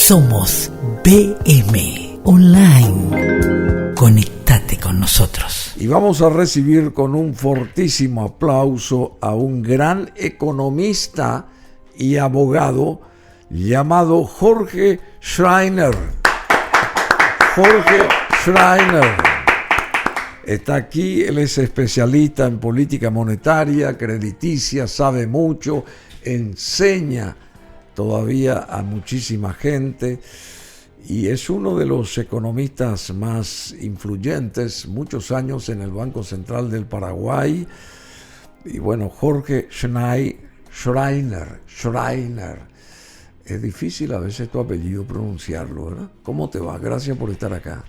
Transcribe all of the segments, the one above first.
Somos BM Online. Conectate con nosotros. Y vamos a recibir con un fortísimo aplauso a un gran economista y abogado llamado Jorge Schreiner. Jorge Schreiner está aquí, él es especialista en política monetaria, crediticia, sabe mucho, enseña todavía a muchísima gente y es uno de los economistas más influyentes, muchos años en el Banco Central del Paraguay. Y bueno, Jorge Schreiner. Es difícil a veces tu apellido pronunciarlo, ¿verdad? ¿Cómo te va? Gracias por estar acá.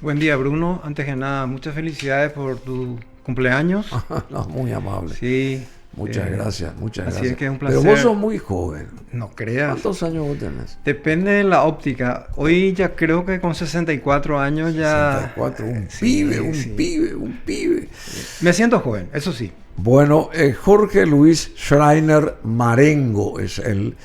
Buen día, Bruno. Antes que nada, muchas felicidades por tu cumpleaños. No, muy amable. Sí. Muchas gracias. Así es que es un placer. Pero vos sos muy joven. No creas. ¿Cuántos años vos tenés? Depende de la óptica. Hoy ya creo que con 64 años ya... 64, un pibe. Me siento joven, eso sí. Bueno, Jorge Luis Schreiner Marengo es el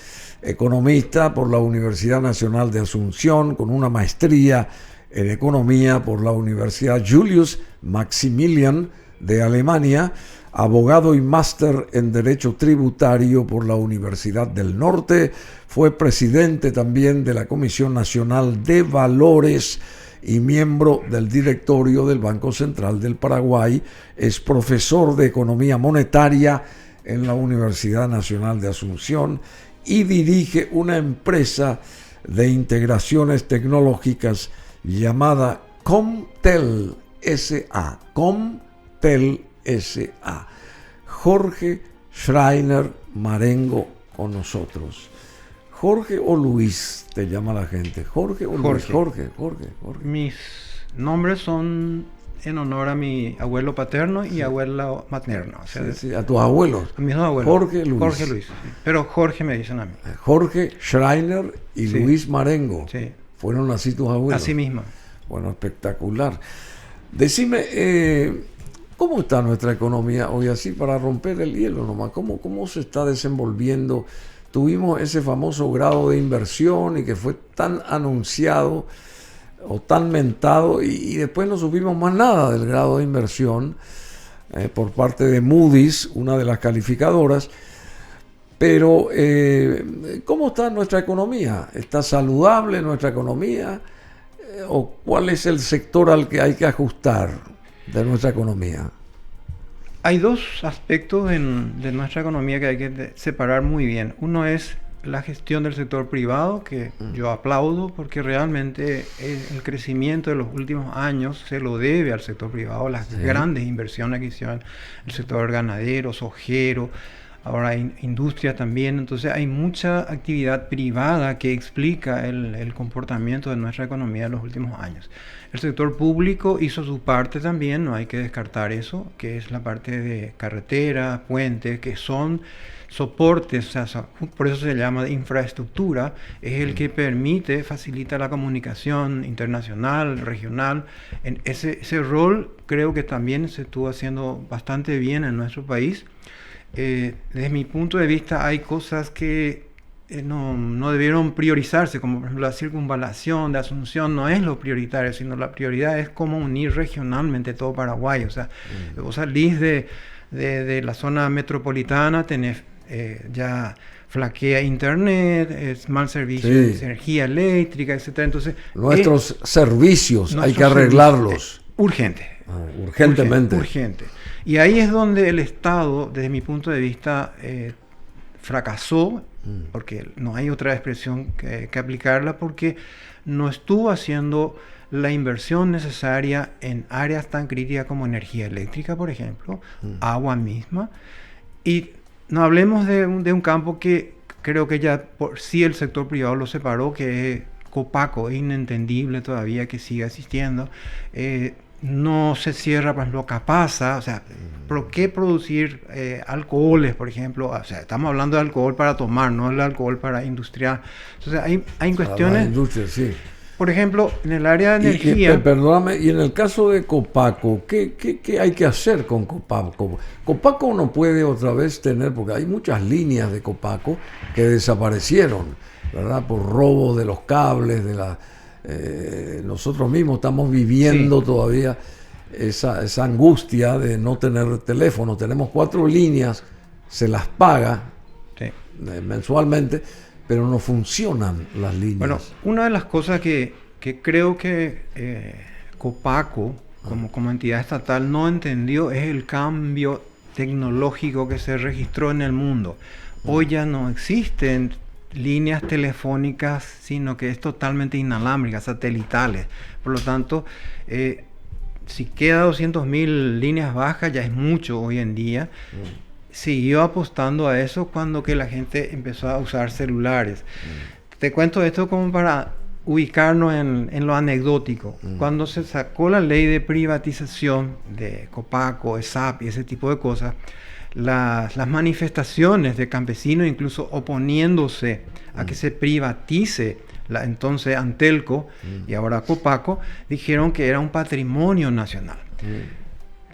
economista por la Universidad Nacional de Asunción, con una maestría en economía por la Universidad Julius Maximilian de Alemania, abogado y máster en Derecho Tributario por la Universidad del Norte, fue presidente también de la Comisión Nacional de Valores y miembro del directorio del Banco Central del Paraguay, es profesor de Economía Monetaria en la Universidad Nacional de Asunción y dirige una empresa de integraciones tecnológicas llamada Comtel S.A. Comtel S.A. Jorge Schreiner Marengo con nosotros. Jorge o Luis te llama la gente. Jorge o Luis. Jorge. Mis nombres son en honor a mi abuelo paterno y abuelo materno. O sea, sí, a tus abuelos. A mis dos abuelos. Jorge Luis. Sí. Pero Jorge me dicen a mí. Jorge Schreiner y sí. Luis Marengo. Sí. Fueron así tus abuelos. Así mismo. Bueno, espectacular. Decime, ¿cómo está nuestra economía hoy así para romper el hielo nomás? ¿Cómo se está desenvolviendo? Tuvimos ese famoso grado de inversión y que fue tan anunciado o tan mentado y después no supimos más nada del grado de inversión por parte de Moody's, una de las calificadoras. Pero, ¿cómo está nuestra economía? ¿Está saludable nuestra economía? ¿O cuál es el sector al que hay que ajustar de nuestra economía? Hay dos aspectos de nuestra economía que hay que separar muy bien. Uno es la gestión del sector privado, que yo aplaudo porque realmente el crecimiento de los últimos años se lo debe al sector privado, las grandes inversiones que hicieron el sector ganadero, sojero, ahora hay industria también. Entonces hay mucha actividad privada que explica el comportamiento de nuestra economía en los últimos años. El sector público hizo su parte también, no hay que descartar eso, que es la parte de carreteras, puentes, que son soportes, o sea, por eso se llama infraestructura, es el que permite, facilita la comunicación internacional, regional. En ese rol creo que también se estuvo haciendo bastante bien en nuestro país. Desde mi punto de vista hay cosas que no debieron priorizarse, como por ejemplo la circunvalación de Asunción no es lo prioritario, sino la prioridad es cómo unir regionalmente todo Paraguay. O sea, vos salís de la zona metropolitana, tenés ya flaquea internet, es mal servicio de energía eléctrica, etcétera. Entonces nuestros servicios hay que arreglarlos urgentemente. Urgente. Y ahí es donde el Estado, desde mi punto de vista, fracasó, porque no hay otra expresión que aplicarla, porque no estuvo haciendo la inversión necesaria en áreas tan críticas como energía eléctrica, por ejemplo, agua misma. Y no hablemos de un campo que creo que ya por sí el sector privado lo separó, que es Copaco. Es inentendible todavía que siga existiendo. No se cierra, por ejemplo, Capasa. O sea, ¿por qué producir alcoholes, por ejemplo? O sea, estamos hablando de alcohol para tomar, no el alcohol para industrial. Entonces, hay cuestiones... La industria, sí. Por ejemplo, en el área de energía... Perdóname, y en el caso de Copaco, ¿qué hay que hacer con Copaco? Copaco no puede otra vez tener, porque hay muchas líneas de Copaco que desaparecieron. ¿verdad? Por robo de los cables, nosotros mismos estamos viviendo todavía esa angustia de no tener teléfono. Tenemos 4 líneas, se las paga mensualmente, pero no funcionan las líneas. Bueno, una de las cosas que creo que Copaco, como entidad estatal, no entendió es el cambio tecnológico que se registró en el mundo. Hoy ya no existen líneas telefónicas, sino que es totalmente inalámbrica, satelitales. Por lo tanto, si queda 200.000 líneas bajas, ya es mucho hoy en día. Siguió apostando a eso cuando que la gente empezó a usar celulares. Te cuento esto como para ubicarnos en lo anecdótico. Cuando se sacó la ley de privatización de Copaco, ESAP y ese tipo de cosas, las manifestaciones de campesinos, incluso oponiéndose a que se privatice entonces Antelco y ahora Copaco, dijeron que era un patrimonio nacional.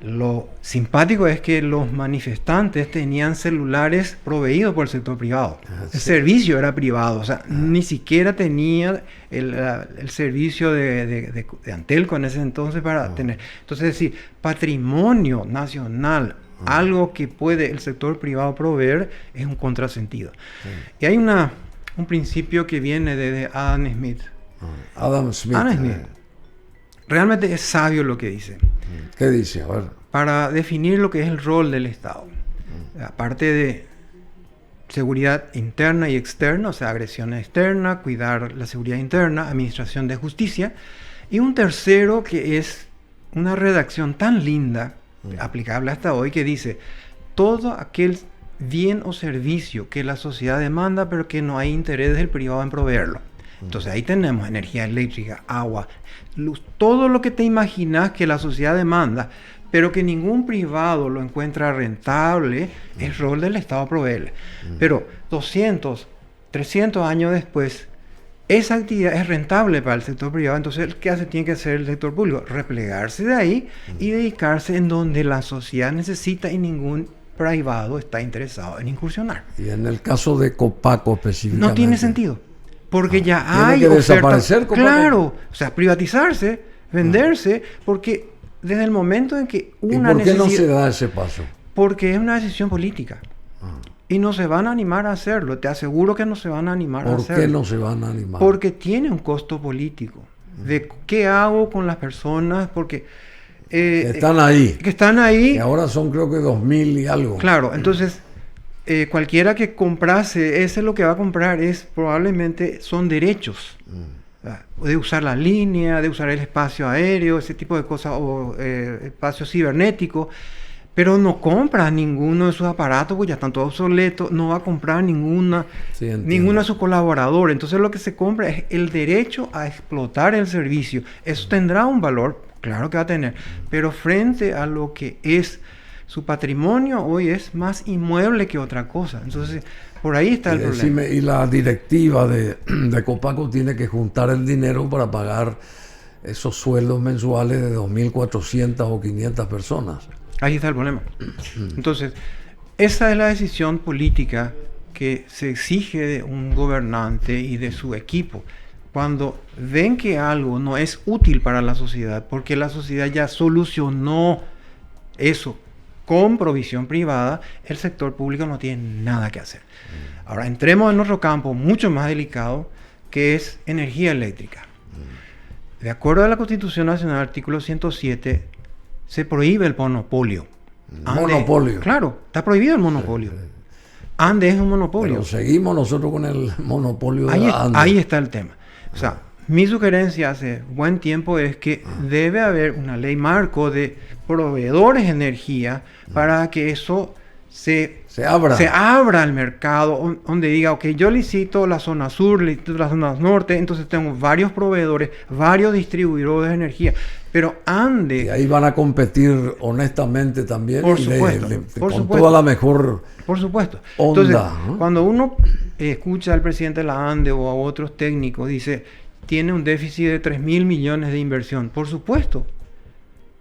Lo simpático es que los manifestantes tenían celulares proveídos por el sector privado. El servicio era privado, o sea, ni siquiera tenía el servicio de Antelco en ese entonces para tener. Entonces, es decir, patrimonio nacional, algo que puede el sector privado proveer, es un contrasentido. Y hay un principio que viene de Adam Smith. Adam Smith. Realmente es sabio lo que dice. ¿Qué dice? A ver. Para definir lo que es el rol del Estado. Aparte de seguridad interna y externa, o sea, agresión externa, cuidar la seguridad interna, administración de justicia. Y un tercero que es una redacción tan linda, aplicable hasta hoy, que dice: todo aquel bien o servicio que la sociedad demanda, pero que no hay interés del privado en proveerlo. Entonces ahí tenemos energía eléctrica, agua, luz, todo lo que te imaginas que la sociedad demanda, pero que ningún privado lo encuentra rentable, es rol del Estado proveerle. Pero 200, 300 años después, esa actividad es rentable para el sector privado. Entonces, ¿qué hace? Tiene que hacer el sector público, replegarse de ahí y dedicarse en donde la sociedad necesita y ningún privado está interesado en incursionar. Y en el caso de Copaco específicamente, no tiene sentido. Porque ya hay que ofertas. Desaparecer, claro, o sea, privatizarse, venderse, porque desde el momento en que una ¿Y por qué no se da ese paso? Porque es una decisión política. Y no se van a animar a hacerlo. Te aseguro que no se van a animar a hacerlo. ¿Por qué no se van a animar? Porque tiene un costo político. De qué hago con las personas, porque están ahí. Que están ahí. Y ahora son, creo que 2.000 y algo. Claro, entonces cualquiera que comprase, ese lo que va a comprar probablemente son derechos de usar la línea, de usar el espacio aéreo, ese tipo de cosas, o espacio cibernético, pero no compra ninguno de sus aparatos, pues ya están todos obsoletos, no va a comprar ninguno de sus colaboradores. Entonces lo que se compra es el derecho a explotar el servicio. Eso tendrá un valor, claro que va a tener, pero frente a lo que es su patrimonio, hoy es más inmueble que otra cosa. Entonces, por ahí está el problema. Y la directiva de Copaco tiene que juntar el dinero para pagar esos sueldos mensuales de 2.400 o 500 personas. Ahí está el problema. Entonces, esa es la decisión política que se exige de un gobernante y de su equipo. Cuando ven que algo no es útil para la sociedad, porque la sociedad ya solucionó eso con provisión privada, el sector público no tiene nada que hacer. Ahora, entremos en otro campo mucho más delicado, que es energía eléctrica. De acuerdo a la Constitución Nacional, artículo 107, se prohíbe el monopolio. Monopolio. Claro, está prohibido el monopolio. Andes es un monopolio. Pero seguimos nosotros con el monopolio de Andes. Ahí está el tema. O sea, mi sugerencia hace buen tiempo es que debe haber una ley marco de proveedores de energía para que eso se abra al mercado, donde diga, ok, yo licito la zona sur, licito la zona norte, entonces tengo varios proveedores, varios distribuidores de energía. Pero Andes... Y ahí van a competir honestamente también. Por supuesto. Con toda la mejor por supuesto. onda. Entonces, ¿no? cuando uno escucha al presidente de la ANDE o a otros técnicos, dice, tiene un déficit de 3.000 millones de inversión. Por supuesto.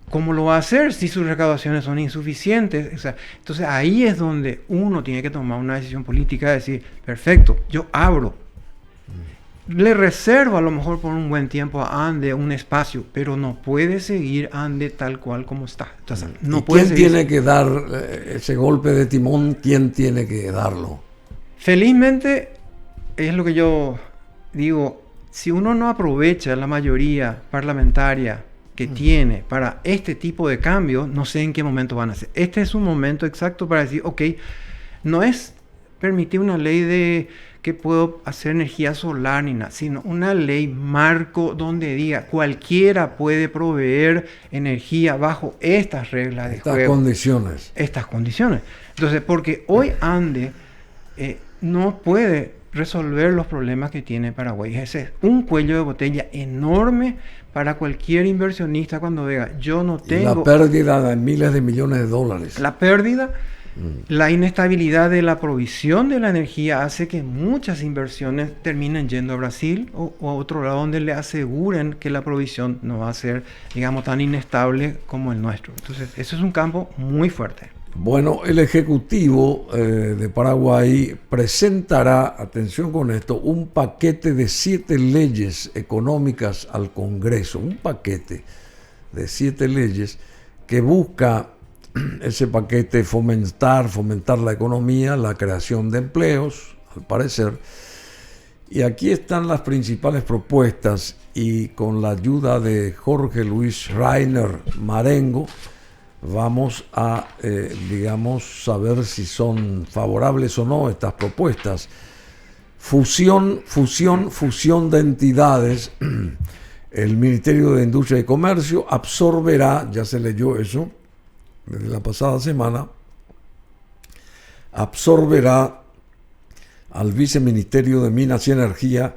¿Cómo lo va a hacer si sus recaudaciones son insuficientes? O sea, entonces ahí es donde uno tiene que tomar una decisión política de decir, perfecto, yo abro Le reservo a lo mejor por un buen tiempo a Ande un espacio, pero no puede seguir Ande tal cual como está. Entonces, no ¿Y puede quién seguir. tiene que dar ese golpe de timón? ¿Quién tiene que darlo? Felizmente, es lo que yo digo, si uno no aprovecha la mayoría parlamentaria que tiene para este tipo de cambios, no sé en qué momento van a ser. Este es un momento exacto para decir, ok, no es permitir una ley de que puedo hacer energía solar ni nada, sino una ley marco donde diga cualquiera puede proveer energía bajo estas reglas de Estas juego. condiciones. Estas condiciones. Entonces, porque hoy Ande no puede resolver los problemas que tiene Paraguay. Ese es un cuello de botella enorme para cualquier inversionista cuando vea, yo no Y tengo... la pérdida de miles de millones de dólares. La pérdida, la inestabilidad de la provisión de la energía hace que muchas inversiones terminen yendo a Brasil o a otro lado donde le aseguren que la provisión no va a ser, digamos, tan inestable como el nuestro. Entonces, eso es un campo muy fuerte. Bueno, el Ejecutivo de Paraguay presentará, atención con esto, un paquete de 7 leyes económicas al Congreso. Un paquete de 7 leyes que busca ese paquete fomentar la economía, la creación de empleos, al parecer. Y aquí están las principales propuestas y con la ayuda de Jorge Luis Schreiner Marengo vamos a, saber si son favorables o no estas propuestas. Fusión de entidades. El Ministerio de Industria y Comercio absorberá, ya se leyó eso desde la pasada semana, absorberá al Viceministerio de Minas y Energías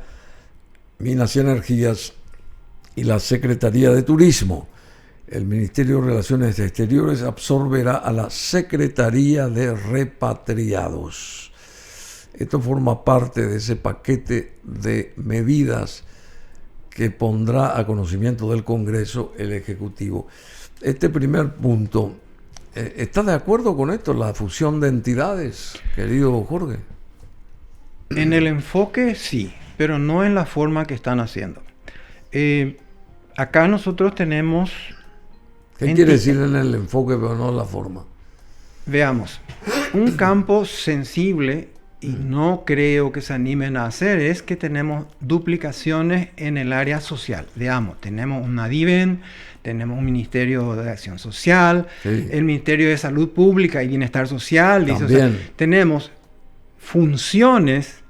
y la Secretaría de Turismo. El Ministerio de Relaciones Exteriores absorberá a la Secretaría de Repatriados. Esto forma parte de ese paquete de medidas que pondrá a conocimiento del Congreso el Ejecutivo. Este primer punto, ¿está de acuerdo con esto, la fusión de entidades, querido Jorge? En el enfoque sí, pero no en la forma que están haciendo. Acá nosotros tenemos... ¿Qué quiere decir en el enfoque, pero no en la forma? Veamos, un campo sensible, y no creo que se animen a hacer, es que tenemos duplicaciones en el área social. Veamos, tenemos una DIVEN, tenemos un Ministerio de Acción Social, Sí. el Ministerio de Salud Pública y Bienestar Social. También. O sea, tenemos funciones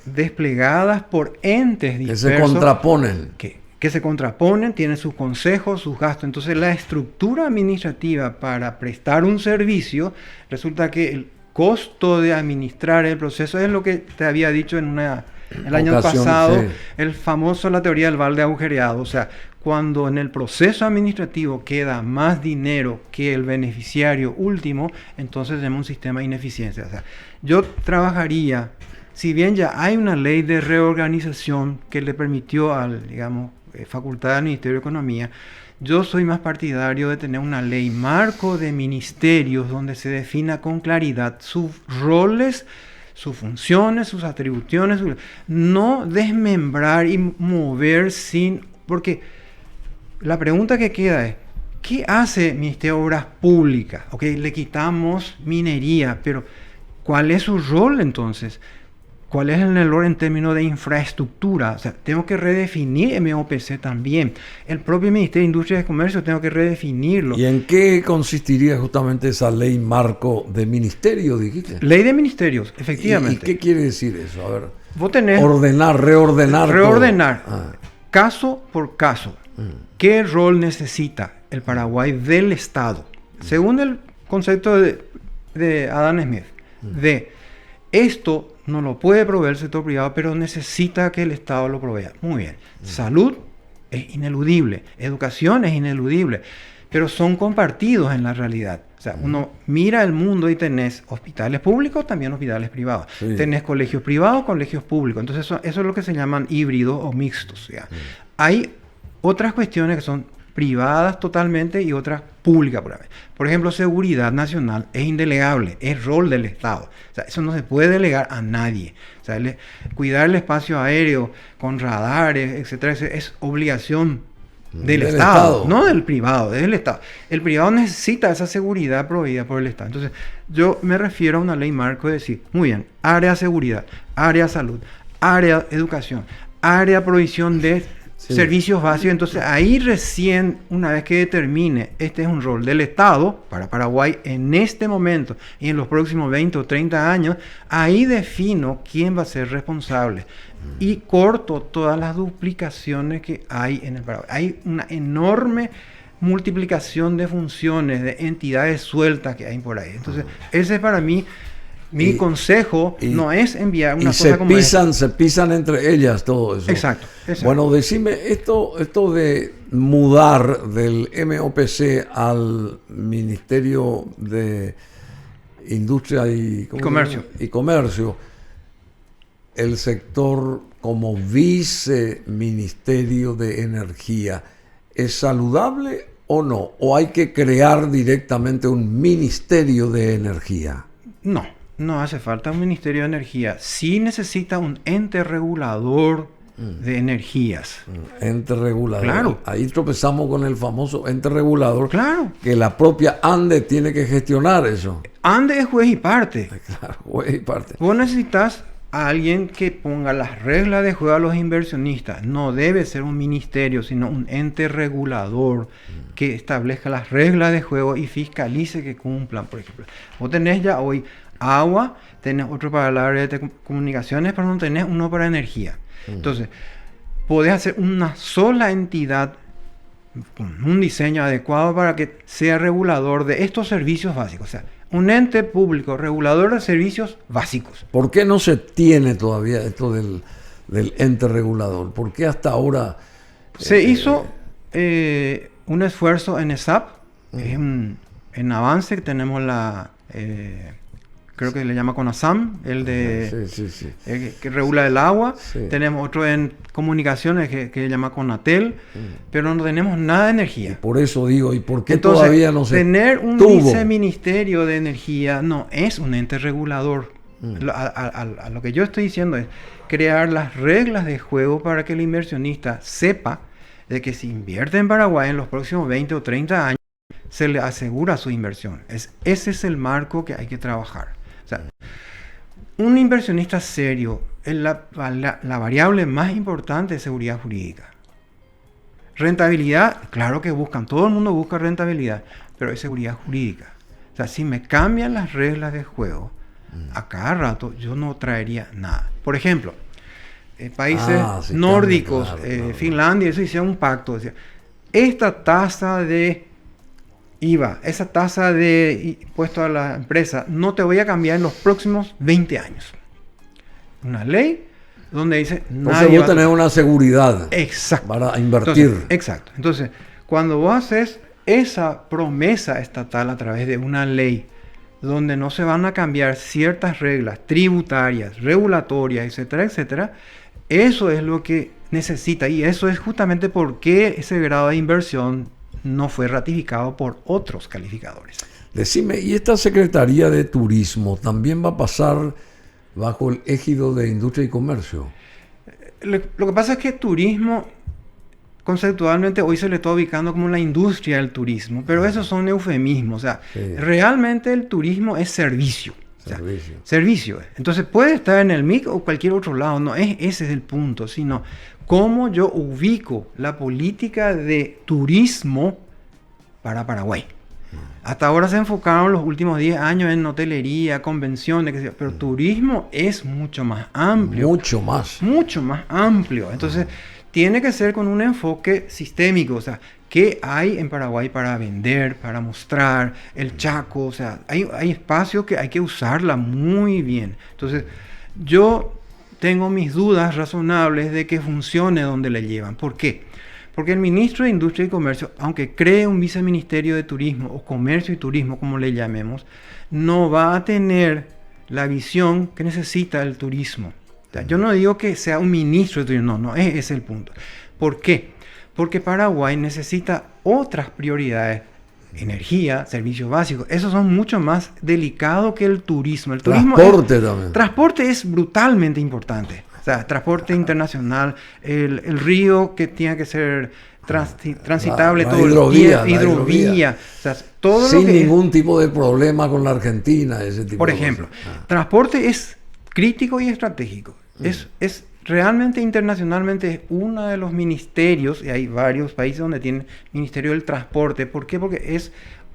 desplegadas por entes Que dispersos se contraponen. que se contraponen, tienen sus consejos, sus gastos. Entonces, la estructura administrativa para prestar un servicio, resulta que el costo de administrar el proceso es lo que te había dicho el año pasado, sí. el famoso, la teoría del balde agujereado. O sea, cuando en el proceso administrativo queda más dinero que el beneficiario último, entonces tenemos un sistema de ineficiencia. O sea, yo trabajaría, si bien ya hay una ley de reorganización que le permitió facultad al Ministerio de Economía, yo soy más partidario de tener una ley marco de ministerios donde se defina con claridad sus roles, sus funciones, sus atribuciones, no desmembrar y mover porque la pregunta que queda es, ¿qué hace el Ministerio de Obras Públicas? Le quitamos minería, pero ¿cuál es su rol entonces? ¿Cuál es el rol en términos de infraestructura? O sea, tengo que redefinir MOPC también. El propio Ministerio de Industria y Comercio tengo que redefinirlo. ¿Y en qué consistiría justamente esa ley marco de ministerio, dijiste? Ley de ministerios, efectivamente. ¿Y qué quiere decir eso? A ver. Vos tenés... Reordenar. Caso por caso. ¿Qué rol necesita el Paraguay del Estado? Según el concepto de Adam Smith, esto no lo puede proveer el sector privado, pero necesita que el Estado lo provea. Muy bien. Salud es ineludible, educación es ineludible, pero son compartidos en la realidad. O sea, uno mira el mundo y tenés hospitales públicos, también hospitales privados. Sí. Tenés colegios privados, colegios públicos. Entonces eso es lo que se llaman híbridos o mixtos. Hay otras cuestiones que son privadas totalmente y otras públicas. Por ejemplo, seguridad nacional es indelegable, es rol del Estado. O sea, eso no se puede delegar a nadie. O sea, cuidar el espacio aéreo con radares, etcétera, es obligación del Estado, no del privado, es del Estado. El privado necesita esa seguridad proveída por el Estado. Entonces, yo me refiero a una ley marco de decir, muy bien, área seguridad, área salud, área educación, área provisión de servicios básicos. Entonces, ahí recién, una vez que determine, este es un rol del Estado para Paraguay en este momento y en los próximos 20 o 30 años, ahí defino quién va a ser responsable. Y corto todas las duplicaciones que hay en el Paraguay. Hay una enorme multiplicación de funciones, de entidades sueltas que hay por ahí. Entonces, ese es para mí mi consejo, no es enviar una cosa como esta. Se pisan entre ellas todo eso. Exacto. Bueno, decime, esto de mudar del MOPC al Ministerio de Industria y Comercio, el sector como viceministerio de Energía, ¿es saludable o no? ¿O hay que crear directamente un Ministerio de Energía? No hace falta un Ministerio de Energía. Sí necesita un ente regulador de energías. Ente regulador. Claro. Ahí tropezamos con el famoso ente regulador. Claro. Que la propia ANDE tiene que gestionar eso. ANDE es juez y parte. Claro, juez y parte. Vos necesitas a alguien que ponga las reglas de juego a los inversionistas. No debe ser un ministerio, sino un ente regulador que establezca las reglas de juego y fiscalice que cumplan. Por ejemplo, vos tenés ya hoy agua, tenés otro para el área de comunicaciones, pero no tenés uno para energía. Entonces, podés hacer una sola entidad con un diseño adecuado para que sea regulador de estos servicios básicos. O sea, un ente público regulador de servicios básicos. ¿Por qué no se tiene todavía esto del ente regulador? ¿Por qué hasta ahora? Se hizo un esfuerzo en ESAP, en avance, que tenemos creo que le llama CONASAM, el de que regula el agua. Sí. Tenemos otro en comunicaciones que se llama CONATEL, pero no tenemos nada de energía. Y por eso digo, ¿y por qué entonces, todavía no se tener un viceministerio de energía no es un ente regulador. A lo que yo estoy diciendo es crear las reglas de juego para que el inversionista sepa de que si invierte en Paraguay en los próximos 20 o 30 años, se le asegura su inversión. Ese es el marco que hay que trabajar. O sea, un inversionista serio es la variable más importante de seguridad jurídica. Rentabilidad, claro que buscan, todo el mundo busca rentabilidad, pero es seguridad jurídica. O sea, si me cambian las reglas de juego, a cada rato yo no traería nada. Por ejemplo, países nórdicos, claro. Finlandia, eso hicieron un pacto. Decía, esta tasa de IVA, esa tasa de impuesto a la empresa, no te voy a cambiar en los próximos 20 años. Una ley donde dice... Entonces vos tenés una seguridad. Exacto. Para invertir. Entonces, exacto. Entonces, cuando vos haces esa promesa estatal a través de una ley donde no se van a cambiar ciertas reglas tributarias, regulatorias, etcétera, etcétera, eso es lo que necesita. Y eso es justamente por qué ese grado de inversión no fue ratificado por otros calificadores. Decime, ¿y esta Secretaría de Turismo también va a pasar bajo el égido de Industria y Comercio? Lo que pasa es que turismo, conceptualmente, hoy se le está ubicando como la industria del turismo, pero esos son eufemismos. O sea, realmente el turismo es servicio. Servicio. Entonces puede estar en el MIC o cualquier otro lado, no es ese es el punto, sino cómo yo ubico la política de turismo para Paraguay. Hasta ahora se enfocaron los últimos 10 años en hotelería, convenciones, pero turismo es mucho más amplio. Mucho más amplio. Entonces, tiene que ser con un enfoque sistémico. O sea, ¿qué hay en Paraguay para vender, para mostrar? El Chaco, o sea, hay espacios que hay que usarla muy bien. Entonces, yo tengo mis dudas razonables de que funcione donde le llevan. ¿Por qué? Porque el ministro de Industria y Comercio, aunque cree un viceministerio de Turismo o Comercio y Turismo, como le llamemos, no va a tener la visión que necesita el turismo. O sea, yo no digo que sea un ministro de Turismo, no, ese es el punto. ¿Por qué? Porque Paraguay necesita otras prioridades. Energía, servicios básicos, esos son mucho más delicados que el turismo. El turismo transporte también. Transporte es brutalmente importante. O sea, transporte internacional, el río que tiene que ser transitable la todo hidrovía, el tiempo, hidrovía. O sea, todo sin lo que ningún tipo de problema con la Argentina, ese tipo por de ejemplo, cosas. transporte es crítico y estratégico. Es realmente internacionalmente es uno de los ministerios, y hay varios países donde tienen Ministerio del Transporte. ¿Por qué? Porque es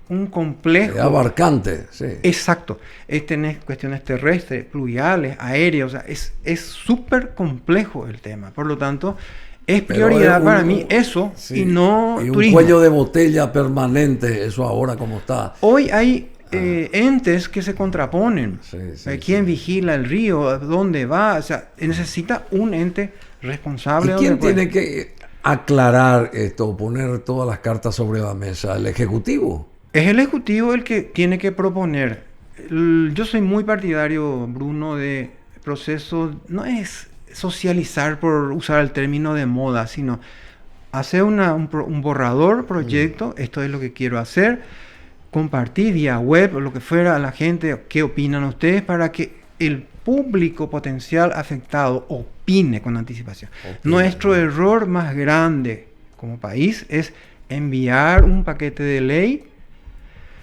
un complejo. Es abarcante, sí. Exacto. Tenés cuestiones terrestres, fluviales, aéreas. O sea, es súper complejo el tema. Por lo tanto, es prioridad para mí eso, sí, y no y un turismo. cuello de botella permanente, eso ahora como está. Hoy hay entes que se contraponen. Sí, ¿Quién vigila el río? ¿Dónde va? O sea, necesita un ente responsable. ¿Y quién tiene que aclarar esto, poner todas las cartas sobre la mesa? ¿El Ejecutivo? Es el Ejecutivo el que tiene que proponer. Yo soy muy partidario, Bruno, de proceso, no es socializar por usar el término de moda, sino hacer un borrador, proyecto, esto es lo que quiero hacer, compartir vía web o lo que fuera a la gente, qué opinan ustedes, para que el público potencial afectado opine con anticipación. Nuestro error más grande como país es enviar un paquete de ley,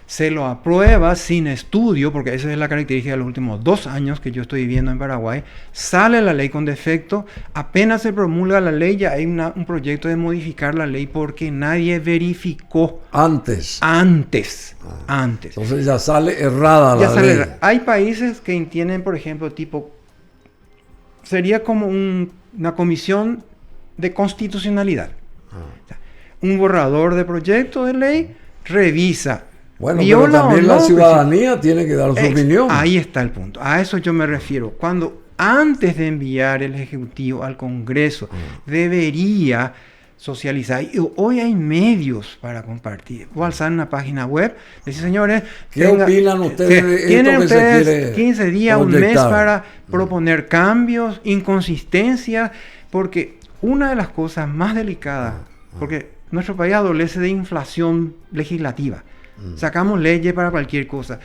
se lo aprueba sin estudio, porque esa es la característica de los últimos 2 años que yo estoy viviendo en Paraguay. Sale la ley con defecto, apenas se promulga la ley, ya hay un proyecto de modificar la ley porque nadie verificó. Antes. Entonces ya sale errada la ley. Hay países que tienen, por ejemplo, sería como una comisión de constitucionalidad. O sea, un borrador de proyecto de ley revisa. Bueno, pero también la ciudadanía tiene que dar su opinión. Ahí está el punto. A eso yo me refiero. Cuando antes de enviar el Ejecutivo al Congreso, debería socializar. Y hoy hay medios para compartir. O alzar una página web. Decir, señores, ¿qué opinan ustedes de esto tienen que ustedes se quiere 15 días, proyectar? un mes para proponer cambios, inconsistencias, porque una de las cosas más delicadas, porque nuestro país adolece de inflación legislativa. Sacamos leyes para cualquier cosa.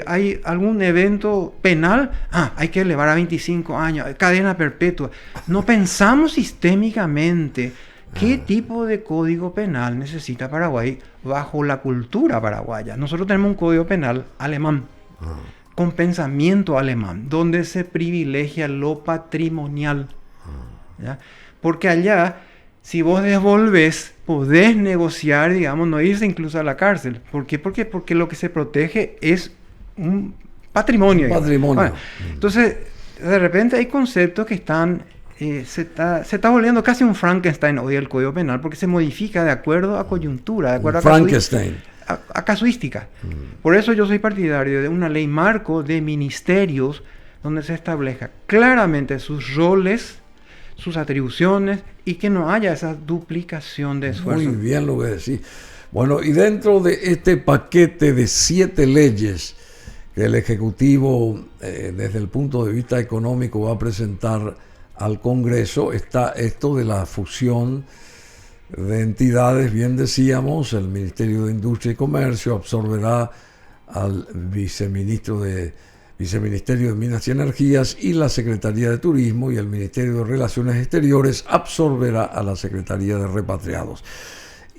Hay algún evento penal, hay que elevar a 25 años, cadena perpetua. No pensamos sistémicamente qué tipo de código penal necesita Paraguay bajo la cultura paraguaya. Nosotros tenemos un código penal alemán, con pensamiento alemán, donde se privilegia lo patrimonial. ¿Ya? Porque allá, si vos devolves, podés negociar, digamos, no irse incluso a la cárcel. ¿Por qué? Porque lo que se protege es un patrimonio. Bueno, entonces, de repente hay conceptos que están... se está volviendo casi un Frankenstein hoy el Código Penal, porque se modifica de acuerdo a coyuntura, de acuerdo a casuística. Por eso yo soy partidario de una ley marco de ministerios donde se establezca claramente sus roles, sus atribuciones, y que no haya esa duplicación de esfuerzos. Muy bien lo que decís. Bueno, y dentro de este paquete de 7 leyes que el Ejecutivo, desde el punto de vista económico, va a presentar al Congreso, está esto de la fusión de entidades. Bien decíamos, el Ministerio de Industria y Comercio absorberá al Viceministerio de Minas y Energías, y la Secretaría de Turismo, y el Ministerio de Relaciones Exteriores absorberá a la Secretaría de Repatriados.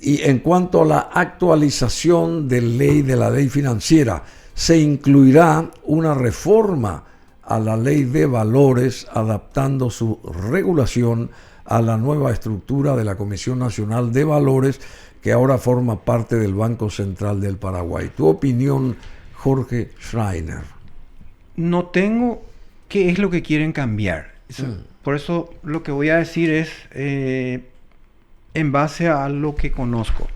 Y en cuanto a la actualización de la ley financiera, se incluirá una reforma a la ley de valores, adaptando su regulación a la nueva estructura de la Comisión Nacional de Valores, que ahora forma parte del Banco Central del Paraguay. ¿Tu opinión, Jorge Schreiner? No tengo qué es lo que quieren cambiar. Por eso lo que voy a decir es en base a lo que conozco.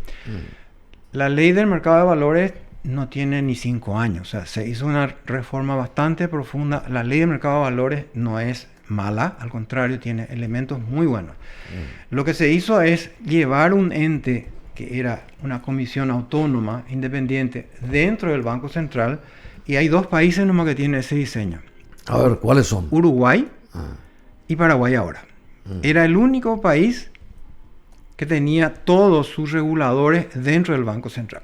La ley del mercado de valores no tiene ni 5 años. O sea, se hizo una reforma bastante profunda. La ley del mercado de valores no es mala, al contrario, tiene elementos muy buenos. Lo que se hizo es llevar un ente que era una comisión autónoma, independiente, dentro del Banco Central. Y hay 2 países nomás que tienen ese diseño. A ver, ¿cuáles son? Uruguay y Paraguay ahora. Era el único país que tenía todos sus reguladores dentro del Banco Central.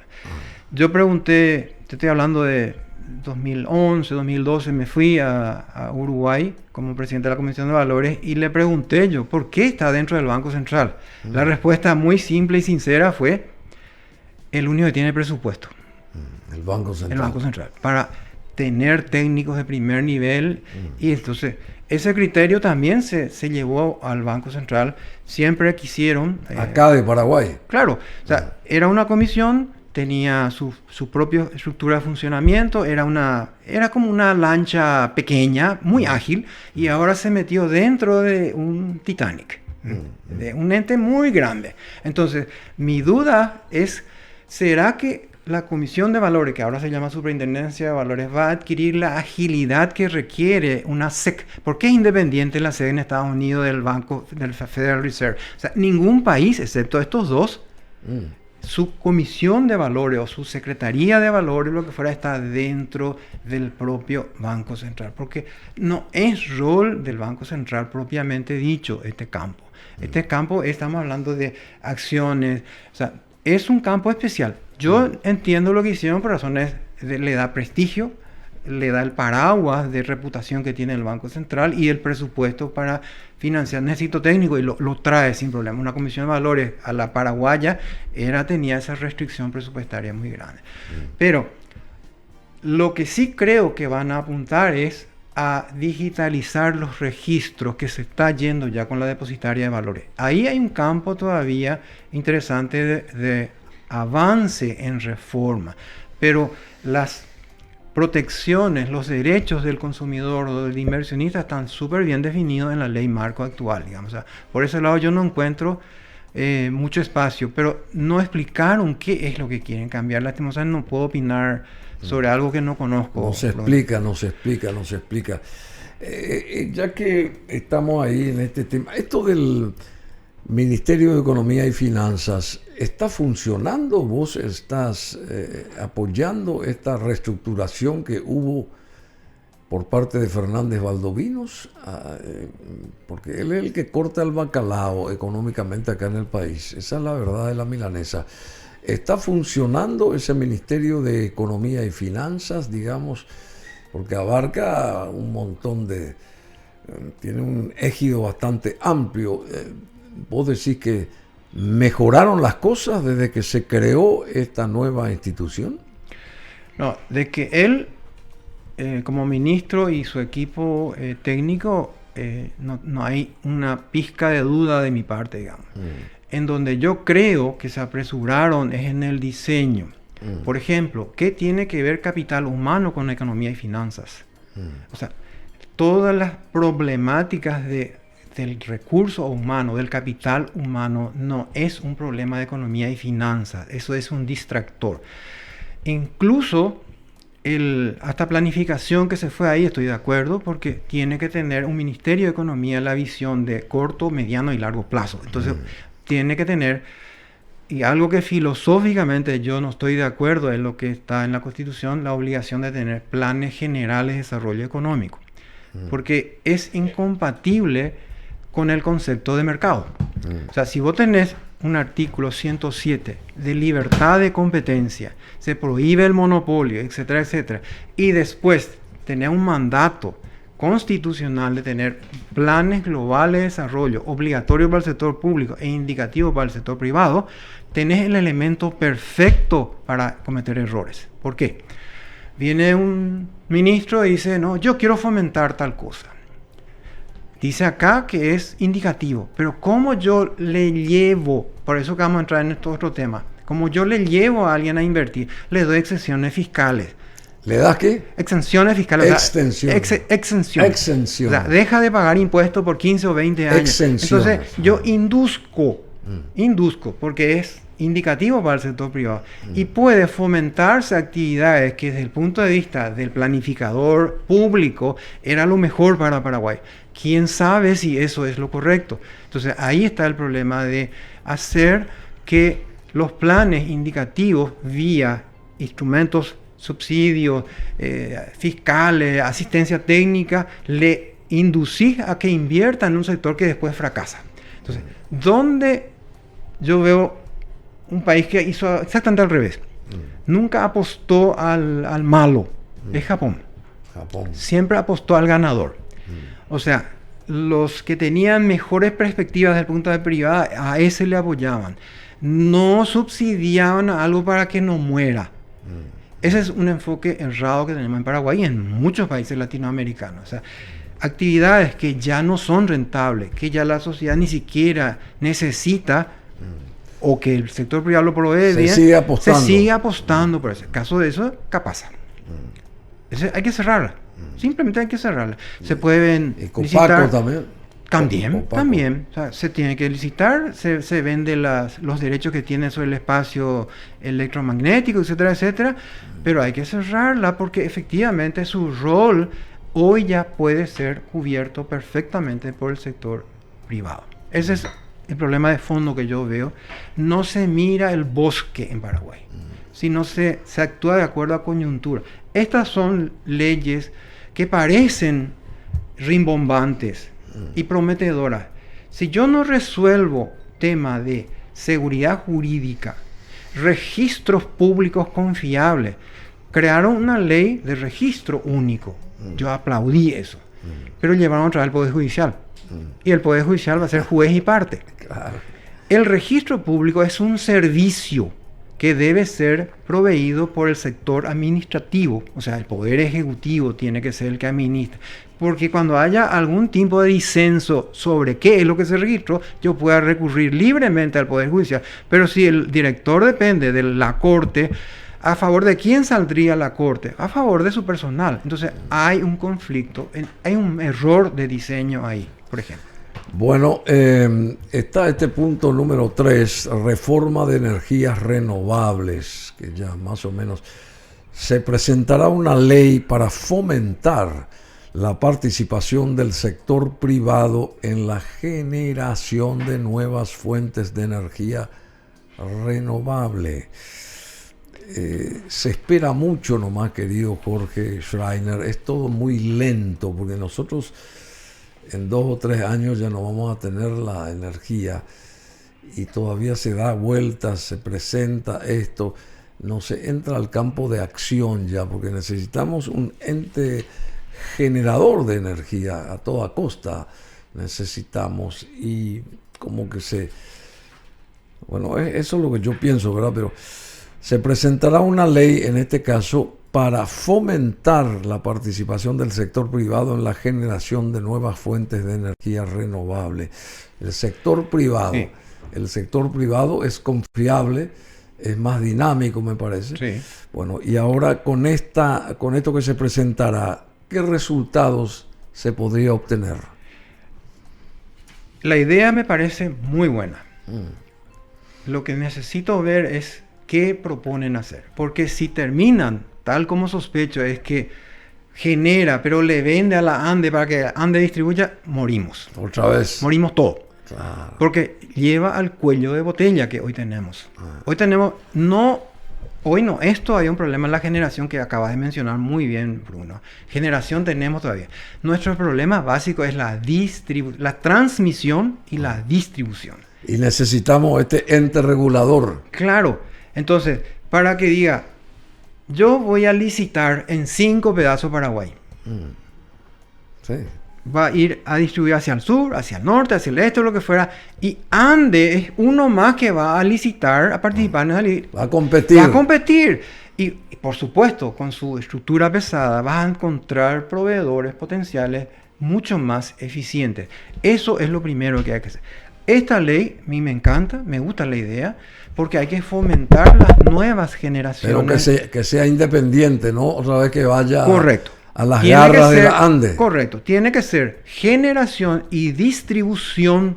Yo pregunté, te estoy hablando de 2011, 2012, me fui a Uruguay como presidente de la Comisión de Valores y le pregunté yo, ¿por qué está dentro del Banco Central? La respuesta muy simple y sincera fue, el único que tiene presupuesto. El Banco Central. El Banco Central. Para tener técnicos de primer nivel. Y entonces, ese criterio también se llevó al Banco Central. Siempre quisieron... acá de Paraguay. Claro. O sea, era una comisión, tenía su propia estructura de funcionamiento, era como una lancha pequeña, muy ágil, y ahora se metió dentro de un Titanic, de un ente muy grande. Entonces, mi duda es, ¿será que la Comisión de Valores, que ahora se llama Superintendencia de Valores, va a adquirir la agilidad que requiere una SEC? ¿Por qué es independiente la SEC en Estados Unidos del Banco del Federal Reserve? O sea, ningún país, excepto estos dos, su Comisión de Valores o su Secretaría de Valores, lo que fuera, está dentro del propio Banco Central. Porque no es rol del Banco Central propiamente dicho este campo. Este campo, estamos hablando de acciones, o sea, es un campo especial. Yo entiendo lo que hicieron por razones le da prestigio, le da el paraguas de reputación que tiene el Banco Central y el presupuesto para financiar. Necesito técnico y lo trae sin problema. Una comisión de valores a la paraguaya tenía esa restricción presupuestaria muy grande. Pero lo que sí creo que van a apuntar es a digitalizar los registros, que se está yendo ya con la depositaria de valores. Ahí hay un campo todavía interesante de avance en reforma, pero las protecciones, los derechos del consumidor o del inversionista están súper bien definidos en la ley marco actual, digamos. O sea, por ese lado yo no encuentro mucho espacio, pero no explicaron qué es lo que quieren cambiar. Lastimosamente no puedo opinar sobre algo que no conozco. No se explica. Ya que estamos ahí en este tema, esto del Ministerio de Economía y Finanzas, ¿está funcionando? ¿Vos estás apoyando esta reestructuración que hubo por parte de Fernández Valdovinos? Porque él es el que corta el bacalao económicamente acá en el país. Esa es la verdad de la milanesa. ¿Está funcionando ese Ministerio de Economía y Finanzas, digamos? Porque abarca un montón tiene un ejido bastante amplio. ¿Vos decís que mejoraron las cosas desde que se creó esta nueva institución? No, de que él, como ministro y su equipo técnico, no hay una pizca de duda de mi parte, digamos. En donde yo creo que se apresuraron es en el diseño. Por ejemplo, ¿qué tiene que ver capital humano con economía y finanzas? O sea, todas las problemáticas del recurso humano, del capital humano, no es un problema de economía y finanzas. Eso es un distractor. Incluso hasta planificación que se fue ahí, estoy de acuerdo, porque tiene que tener un Ministerio de Economía la visión de corto, mediano y largo plazo. Entonces, tiene que tener, y algo que filosóficamente yo no estoy de acuerdo en lo que está en la Constitución, la obligación de tener planes generales de desarrollo económico, porque es incompatible con el concepto de mercado. O sea, si vos tenés un artículo 107 de libertad de competencia, se prohíbe el monopolio, etcétera, etcétera, y después tenés un mandato constitucional de tener planes globales de desarrollo obligatorios para el sector público e indicativos para el sector privado, tenés el elemento perfecto para cometer errores. ¿Por qué? Viene un ministro y dice, no, yo quiero fomentar tal cosa. Dice acá que es indicativo, pero ¿cómo yo le llevo? Por eso que vamos a entrar en este otro tema. ¿Cómo yo le llevo a alguien a invertir? Le doy exenciones fiscales. ¿Le das qué? Exenciones fiscales. Extensión. Exención. Exención. O sea, deja de pagar impuestos por 15 o 20 años. Exención. Entonces, yo induzco, porque es indicativo para el sector privado. Y puede fomentarse actividades que desde el punto de vista del planificador público era lo mejor para Paraguay. ¿Quién sabe si eso es lo correcto? Entonces, ahí está el problema de hacer que los planes indicativos vía instrumentos subsidios fiscales, asistencia técnica, le inducís a que invierta en un sector que después fracasa. Entonces, ¿dónde yo veo un país que hizo exactamente al revés. Nunca apostó al malo. Es Japón. Siempre apostó al ganador. O sea, los que tenían mejores perspectivas desde el punto de vista privado, a ese le apoyaban. No subsidiaban algo para que no muera. Ese es un enfoque errado que tenemos en Paraguay y en muchos países latinoamericanos. O sea, actividades que ya no son rentables, que ya la sociedad ni siquiera necesita, o que el sector privado lo provee bien, se sigue apostando por eso. En caso de eso, Capasa. Hay que cerrarla. Simplemente hay que cerrarla. Se pueden licitar. También. O sea, se tiene que licitar, se venden los derechos que tiene sobre el espacio electromagnético, etcétera, etcétera. Pero hay que cerrarla porque efectivamente su rol hoy ya puede ser cubierto perfectamente por el sector privado. Ese es el problema de fondo que yo veo. No se mira el bosque en Paraguay, sino se actúa de acuerdo a coyuntura. Estas son leyes que parecen rimbombantes y prometedoras. Si yo no resuelvo tema de seguridad jurídica, registros públicos confiables, crearon una ley de registro único. Yo aplaudí eso. Pero llevaron otra vez al Poder Judicial. Y el Poder Judicial va a ser juez y parte. Claro. El registro público es un servicio que debe ser proveído por el sector administrativo. O sea, el Poder Ejecutivo tiene que ser el que administra. Porque cuando haya algún tipo de disenso sobre qué es lo que se registró, yo pueda recurrir libremente al Poder Judicial. Pero si el director depende de la Corte, ¿a favor de quién saldría la Corte? A favor de su personal. Entonces hay un conflicto, hay un error de diseño ahí, por ejemplo. Bueno, está este punto número 3, reforma de energías renovables, que ya más o menos se presentará una ley para fomentar la participación del sector privado en la generación de nuevas fuentes de energía renovable. Se espera mucho nomás, querido Jorge Schreiner. Es todo muy lento porque nosotros en 2 o 3 años ya no vamos a tener la energía y todavía se da vueltas, se presenta esto, no se entra al campo de acción ya, porque necesitamos un ente generador de energía a toda costa, necesitamos, y como que bueno, eso es lo que yo pienso, ¿verdad? Pero se presentará una ley en este caso para fomentar la participación del sector privado en la generación de nuevas fuentes de energía renovable. El sector privado es confiable, es más dinámico, me parece. Sí. Bueno, y ahora con esto que se presentará, ¿qué resultados se podría obtener? La idea me parece muy buena. Lo que necesito ver es qué proponen hacer. Porque si terminan, tal como sospecho, es que genera, pero le vende a la ANDE para que ANDE distribuya, morimos. Otra vez. Morimos todos. Claro. Porque lleva al cuello de botella que hoy tenemos. Hoy no es todavía un problema en la generación que acabas de mencionar muy bien, Bruno. Generación tenemos todavía. Nuestro problema básico es la transmisión y la distribución. Y necesitamos este ente regulador. Claro. Entonces, para que diga, yo voy a licitar en 5 pedazos Paraguay. Sí. Va a ir a distribuir hacia el sur, hacia el norte, hacia el este, lo que fuera. Y ANDE es uno más que va a licitar, a participar en el... Va a competir. Va a competir. Y por supuesto, con su estructura pesada, vas a encontrar proveedores potenciales mucho más eficientes. Eso es lo primero que hay que hacer. Esta ley, a mí me encanta, me gusta la idea, porque hay que fomentar las nuevas generaciones. Pero que sea independiente, ¿no? Otra vez que vaya... Correcto. A las garras de la ANDE. Correcto. Tiene que ser generación y distribución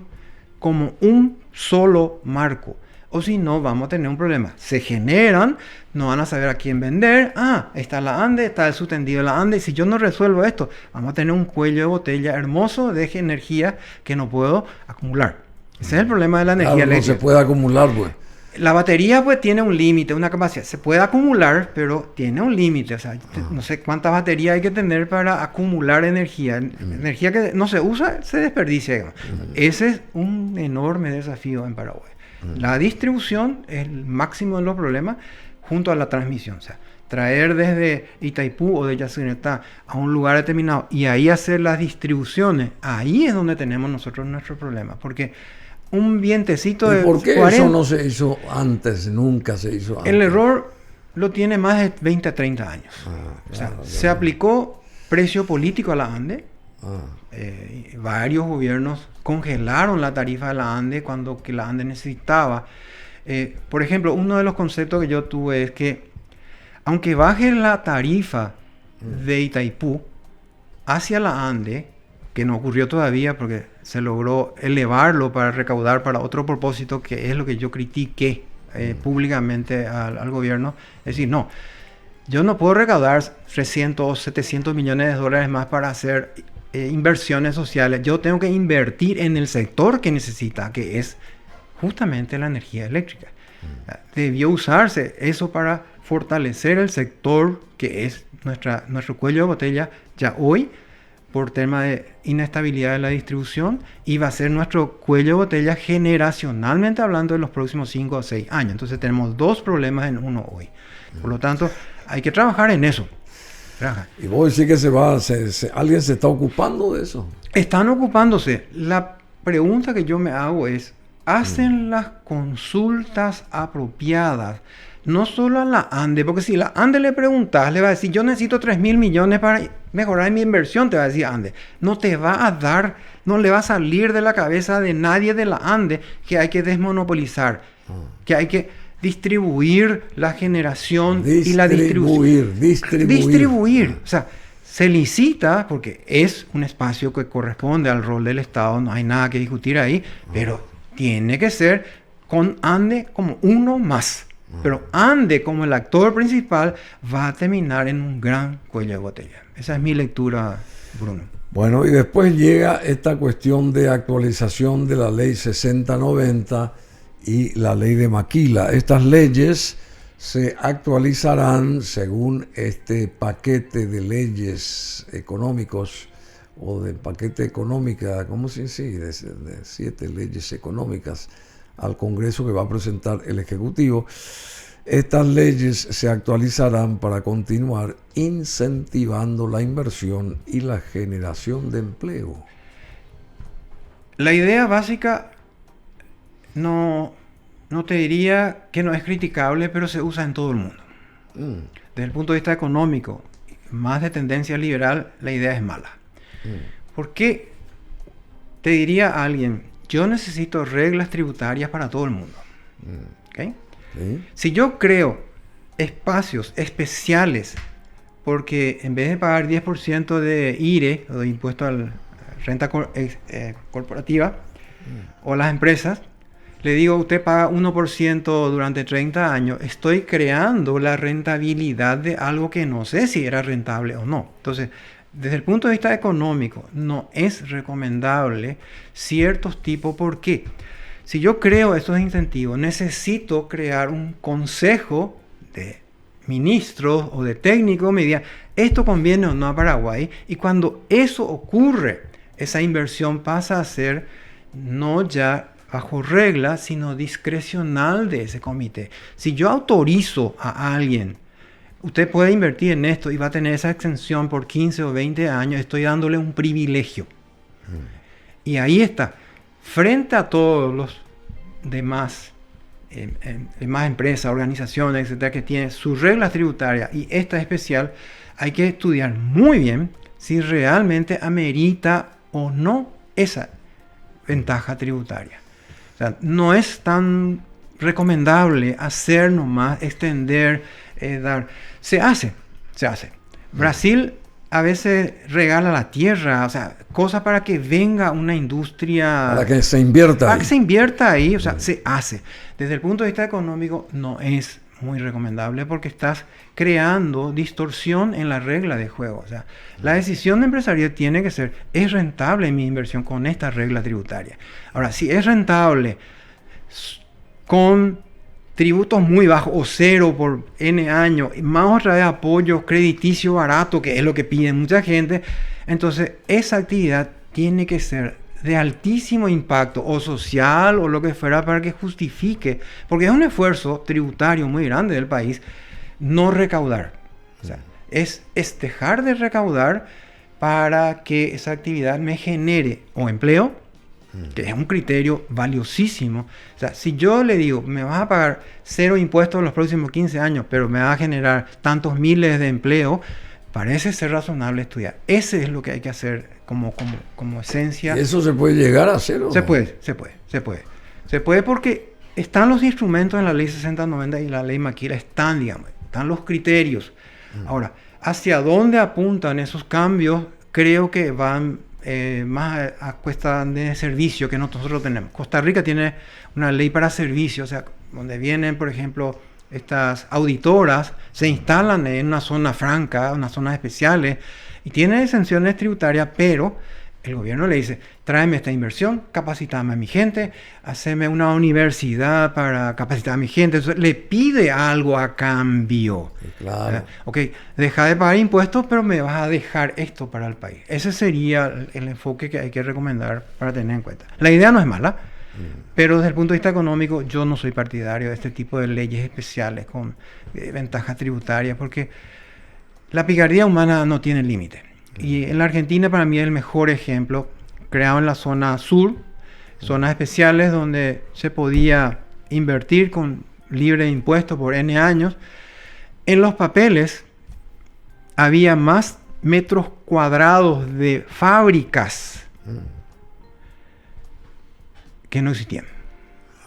como un solo marco. O si no, vamos a tener un problema. Se generan, no van a saber a quién vender. Está la ANDE, está el subtendido de la ANDE. Y si yo no resuelvo esto, vamos a tener un cuello de botella hermoso de energía que no puedo acumular. Ese es el problema de la energía eléctrica. No se puede acumular, pues. La batería pues tiene un límite, una capacidad. Se puede acumular, pero tiene un límite. O sea, no sé cuántas baterías hay que tener para acumular energía. Energía que no se usa, se desperdicia. Ese es un enorme desafío en Paraguay. La distribución es el máximo de los problemas junto a la transmisión. O sea, traer desde Itaipú o de Yacyretá a un lugar determinado y ahí hacer las distribuciones, ahí es donde tenemos nosotros nuestro problema. Porque un vientecito de... ¿Y por qué 40, eso no se hizo antes? Nunca se hizo antes. El error lo tiene más de 20 a 30 años. O sea, se aplicó precio político a la ANDE. Varios gobiernos congelaron la tarifa de la ANDE cuando que la ANDE necesitaba. Por ejemplo, uno de los conceptos que yo tuve es que aunque baje la tarifa de Itaipú hacia la ANDE, que no ocurrió todavía porque se logró elevarlo para recaudar para otro propósito, que es lo que yo critiqué públicamente al gobierno. Es decir, no, yo no puedo recaudar 300 o 700 millones de dólares más para hacer inversiones sociales. Yo tengo que invertir en el sector que necesita, que es justamente la energía eléctrica. Debió usarse eso para fortalecer el sector que es nuestro cuello de botella ya hoy, por tema de inestabilidad de la distribución, y va a ser nuestro cuello de botella generacionalmente hablando de los próximos 5 o 6 años. Entonces tenemos dos problemas en uno hoy. Por lo tanto, hay que trabajar en eso. Y vos decís que alguien se está ocupando de eso. Están ocupándose. La pregunta que yo me hago es, ¿hacen las consultas apropiadas? No solo a la ANDE, porque si la ANDE le preguntas, le va a decir, yo necesito 3.000 millones para mejorar mi inversión, te va a decir ANDE. No te va a dar, no le va a salir de la cabeza de nadie de la ANDE que hay que desmonopolizar, que hay que distribuir la generación y la distribución. Distribuir. O sea, se licita porque es un espacio que corresponde al rol del Estado, no hay nada que discutir ahí, pero tiene que ser con ANDE como uno más. Pero ANDE como el actor principal va a terminar en un gran cuello de botella. Esa es mi lectura, Bruno. Bueno, y después llega esta cuestión de actualización de la ley 6090 y la ley de Maquila. Estas leyes se actualizarán según este paquete de leyes económicos o del paquete económica, ¿cómo se dice? De 7 leyes económicas al Congreso que va a presentar el Ejecutivo. Estas leyes se actualizarán para continuar incentivando la inversión y la generación de empleo. La idea básica no te diría que no es criticable, pero se usa en todo el mundo. Desde el punto de vista económico, más de tendencia liberal, la idea es mala. ¿Por qué? Te diría a alguien, yo necesito reglas tributarias para todo el mundo. ¿Okay? ¿Sí? Si yo creo espacios especiales, porque en vez de pagar 10% de IRE, o de impuesto a la renta corporativa, o las empresas, le digo, usted paga 1% durante 30 años, estoy creando la rentabilidad de algo que no sé si era rentable o no. Entonces, desde el punto de vista económico, no es recomendable ciertos tipos. ¿Por qué? Si yo creo estos incentivos, necesito crear un consejo de ministros o de técnicos, me digan, esto conviene o no a Paraguay, y cuando eso ocurre, esa inversión pasa a ser no ya bajo regla, sino discrecional de ese comité. Si yo autorizo a alguien, usted puede invertir en esto y va a tener esa exención por 15 o 20 años, estoy dándole un privilegio. Y ahí está, frente a todos los demás empresas, organizaciones, etcétera, que tienen sus reglas tributarias y esta especial, hay que estudiar muy bien si realmente amerita o no esa ventaja tributaria. O sea, no es tan recomendable hacer nomás, extender, dar. Se hace. Brasil a veces regala la tierra, o sea, cosas para que venga una industria... Para que se invierta ahí. Para que se invierta ahí, o sea, se hace. Desde el punto de vista económico no es muy recomendable porque estás creando distorsión en la regla de juego. O sea, la decisión de empresario tiene que ser, ¿es rentable mi inversión con esta regla tributaria? Ahora, si es rentable con tributos muy bajos o cero por N años, más otra vez apoyo crediticio barato, que es lo que pide mucha gente. Entonces, esa actividad tiene que ser de altísimo impacto o social o lo que fuera para que justifique, porque es un esfuerzo tributario muy grande del país no recaudar. O sea, es dejar de recaudar para que esa actividad me genere o empleo, que es un criterio valiosísimo. O sea, si yo le digo, me vas a pagar 0 impuestos en los próximos 15 años, pero me va a generar tantos miles de empleos, parece ser razonable estudiar. Ese es lo que hay que hacer como esencia. ¿Y eso se puede llegar a hacer? Se puede porque están los instrumentos en la ley 6090 y la ley Maquila, están los criterios. Ahora, ¿hacia dónde apuntan esos cambios? Creo que van más a cuesta de servicio que nosotros tenemos. Costa Rica tiene una ley para servicios, o sea, donde vienen, por ejemplo, estas auditoras, se instalan en una zona franca, unas zonas especiales, y tienen exenciones tributarias, pero el gobierno le dice, tráeme esta inversión, capacítame a mi gente, haceme una universidad para capacitar a mi gente. Entonces le pide algo a cambio. Claro. Ok, deja de pagar impuestos, pero me vas a dejar esto para el país. Ese sería el enfoque que hay que recomendar para tener en cuenta. La idea no es mala, pero desde el punto de vista económico yo no soy partidario de este tipo de leyes especiales con ventajas tributarias, porque la picardía humana no tiene límite. Y en la Argentina para mí es el mejor ejemplo, creado en la zona sur, zonas especiales donde se podía invertir con libre de impuestos por N años. En los papeles había más metros cuadrados de fábricas que no existían.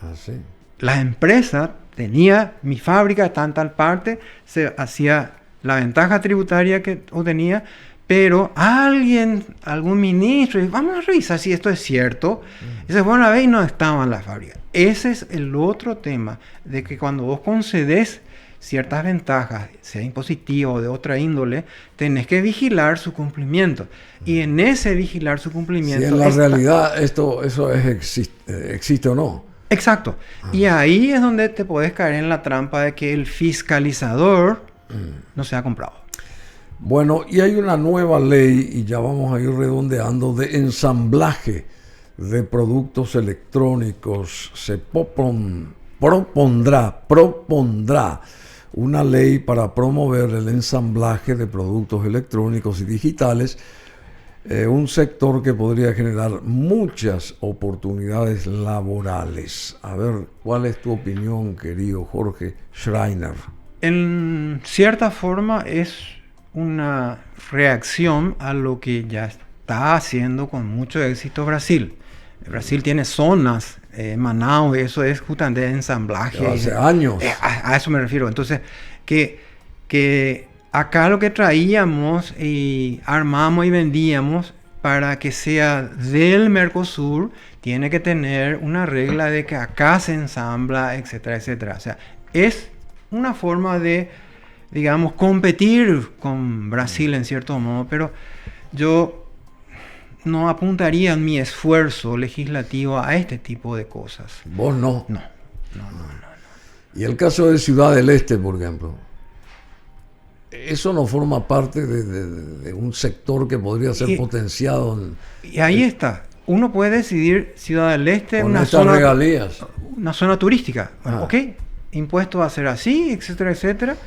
Ah, sí. La empresa tenía mi fábrica está en tal parte, se hacía la ventaja tributaria que obtenía, pero algún ministro, dijo, vamos a revisar si esto es cierto. Y se fueron a ver y no estaban las fábricas. Ese es el otro tema, de que cuando vos concedes ciertas ventajas, sea impositiva o de otra índole, tenés que vigilar su cumplimiento. Y en ese vigilar su cumplimiento... Si en la realidad eso existe o no. Exacto. Y ahí es donde te podés caer en la trampa de que el fiscalizador no se ha comprado. Bueno, y hay una nueva ley, y ya vamos a ir redondeando, de ensamblaje de productos electrónicos. Se propondrá una ley para promover el ensamblaje de productos electrónicos y digitales, un sector que podría generar muchas oportunidades laborales. A ver, ¿cuál es tu opinión, querido Jorge Schreiner? En cierta forma es una reacción a lo que ya está haciendo con mucho éxito Brasil. Brasil tiene zonas, Manaus, eso es justamente de ensamblaje. Pero hace años. A eso me refiero. Entonces, que acá lo que traíamos y armamos y vendíamos para que sea del Mercosur, tiene que tener una regla de que acá se ensambla, etcétera, etcétera. O sea, es una forma de, digamos, competir con Brasil en cierto modo, pero yo no apuntaría mi esfuerzo legislativo a este tipo de cosas. ¿Vos no? No. Y el caso de Ciudad del Este, por ejemplo, ¿eso no forma parte de un sector que podría ser potenciado? Y ahí está. Uno puede decidir Ciudad del Este, una zona turística. Bueno, ok, impuesto va a ser así, etcétera, etcétera.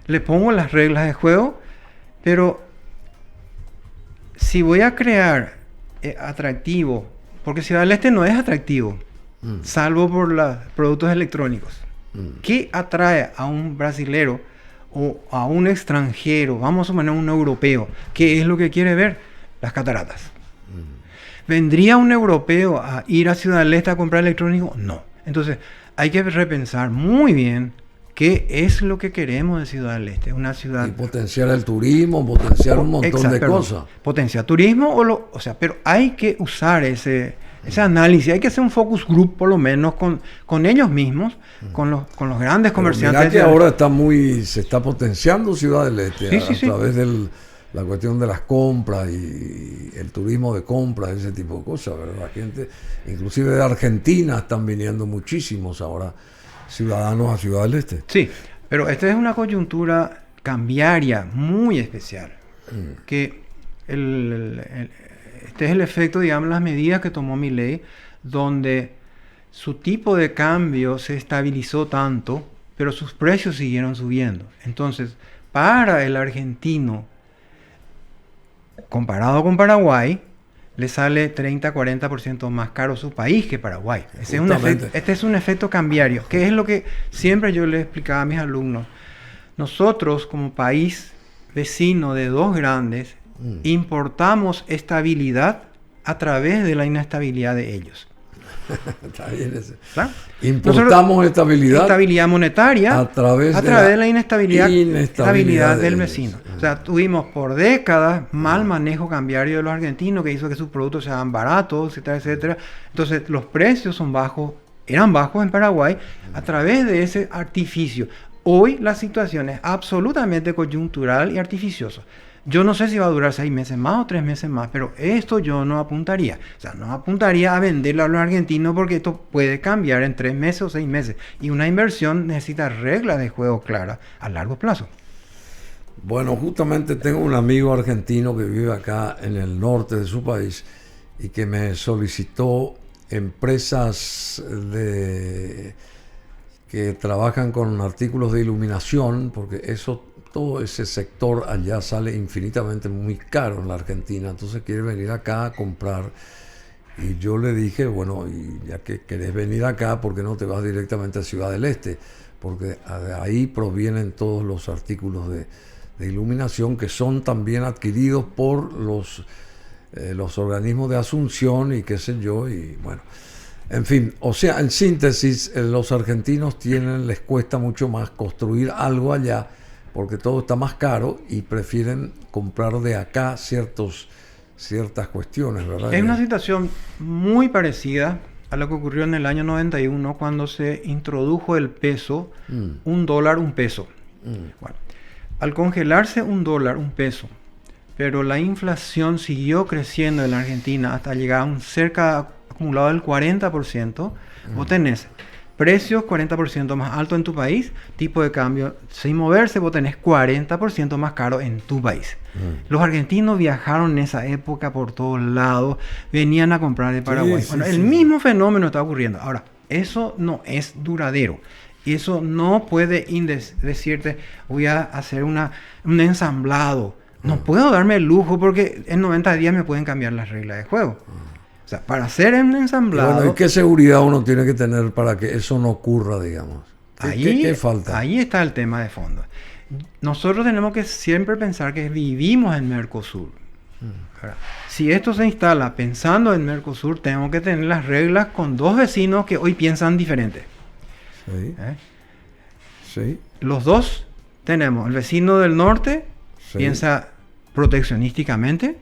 Le pongo las reglas de juego, pero si voy a crear atractivo, porque Ciudad del Este no es atractivo, salvo por los productos electrónicos. ¿Qué atrae a un brasilero o a un extranjero, vamos a suponer un europeo? ¿Qué es lo que quiere ver? Las cataratas. ¿Vendría un europeo a ir a Ciudad del Este a comprar electrónico? No. Entonces, hay que repensar muy bien qué es lo que queremos de Ciudad del Este. Una ciudad... Y potenciar el turismo, potenciar un montón de cosas. Potenciar turismo, pero hay que usar ese análisis, hay que hacer un focus group por lo menos con ellos mismos, con los grandes comerciantes. Mirá que ahora se está potenciando Ciudad del Este a través de la cuestión de las compras y el turismo de compras, ese tipo de cosas, ¿verdad? La gente, inclusive de Argentina, están viniendo muchísimos ahora ciudadanos a Ciudad del Este. Sí, pero esta es una coyuntura cambiaria muy especial. Que este es el efecto, digamos, las medidas que tomó Milei, donde su tipo de cambio se estabilizó tanto, pero sus precios siguieron subiendo. Entonces, para el argentino, comparado con Paraguay, le sale 30-40% más caro su país que Paraguay. Este es un efecto cambiario, que es lo que siempre yo le explicaba a mis alumnos. Nosotros, como país vecino de dos grandes, importamos estabilidad a través de la inestabilidad de ellos. Está bien eso. ¿Claro? Importamos estabilidad monetaria a través de la inestabilidad del vecino. O sea, tuvimos por décadas mal manejo cambiario de los argentinos que hizo que sus productos sean baratos, etcétera, etcétera. Entonces, los precios eran bajos en Paraguay a través de ese artificio. Hoy la situación es absolutamente coyuntural y artificiosa. Yo no sé si va a durar 6 meses más o 3 meses más, pero esto yo no apuntaría. O sea, no apuntaría a venderlo a los argentinos porque esto puede cambiar en 3 meses o 6 meses. Y una inversión necesita reglas de juego claras a largo plazo. Bueno, justamente tengo un amigo argentino que vive acá en el norte de su país y que me solicitó empresas que trabajan con artículos de iluminación, porque todo ese sector allá sale infinitamente muy caro en la Argentina, entonces quiere venir acá a comprar. Y yo le dije, bueno, y ya que querés venir acá, ¿por qué no te vas directamente a Ciudad del Este? Porque de ahí provienen todos los artículos de iluminación que son también adquiridos por los organismos de Asunción y qué sé yo, y bueno. En fin, o sea, en síntesis, los argentinos les cuesta mucho más construir algo allá porque todo está más caro y prefieren comprar de acá ciertas cuestiones, ¿verdad? Es una situación muy parecida a lo que ocurrió en el año 91 cuando se introdujo el peso, $1, un peso. Bueno, al congelarse $1, un peso, pero la inflación siguió creciendo en la Argentina hasta llegar a un cerca acumulado del 40%, vos tenés precios 40% más alto en tu país, tipo de cambio sin moverse, vos tenés 40% más caro en tu país. Los argentinos viajaron en esa época por todos lados, venían a comprar de Paraguay. El mismo fenómeno está ocurriendo. Ahora, eso no es duradero. Y eso no puede decirte, voy a hacer un ensamblado. No puedo darme el lujo porque en 90 días me pueden cambiar las reglas de juego. O sea, para hacer un ensamblado... Bueno, ¿y qué seguridad uno tiene que tener para que eso no ocurra, digamos? ¿Qué falta? Ahí está el tema de fondo. Nosotros tenemos que siempre pensar que vivimos en Mercosur. Si esto se instala pensando en Mercosur, tenemos que tener las reglas con dos vecinos que hoy piensan diferente. Sí. Los dos tenemos. El vecino del norte piensa proteccionísticamente.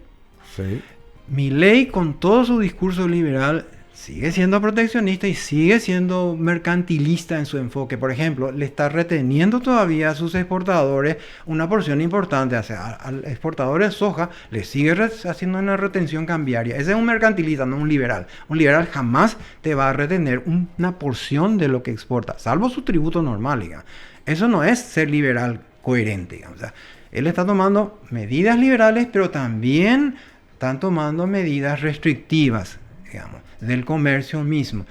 Sí. Milei, con todo su discurso liberal, sigue siendo proteccionista y sigue siendo mercantilista en su enfoque. Por ejemplo, le está reteniendo todavía a sus exportadores una porción importante. O sea, al exportador de soja le sigue haciendo una retención cambiaria. Ese es un mercantilista, no un liberal. Un liberal jamás te va a retener una porción de lo que exporta, salvo su tributo normal, digamos. Eso no es ser liberal coherente, digamos. O sea, él está tomando medidas liberales, pero también están tomando medidas restrictivas, digamos, del comercio mismo.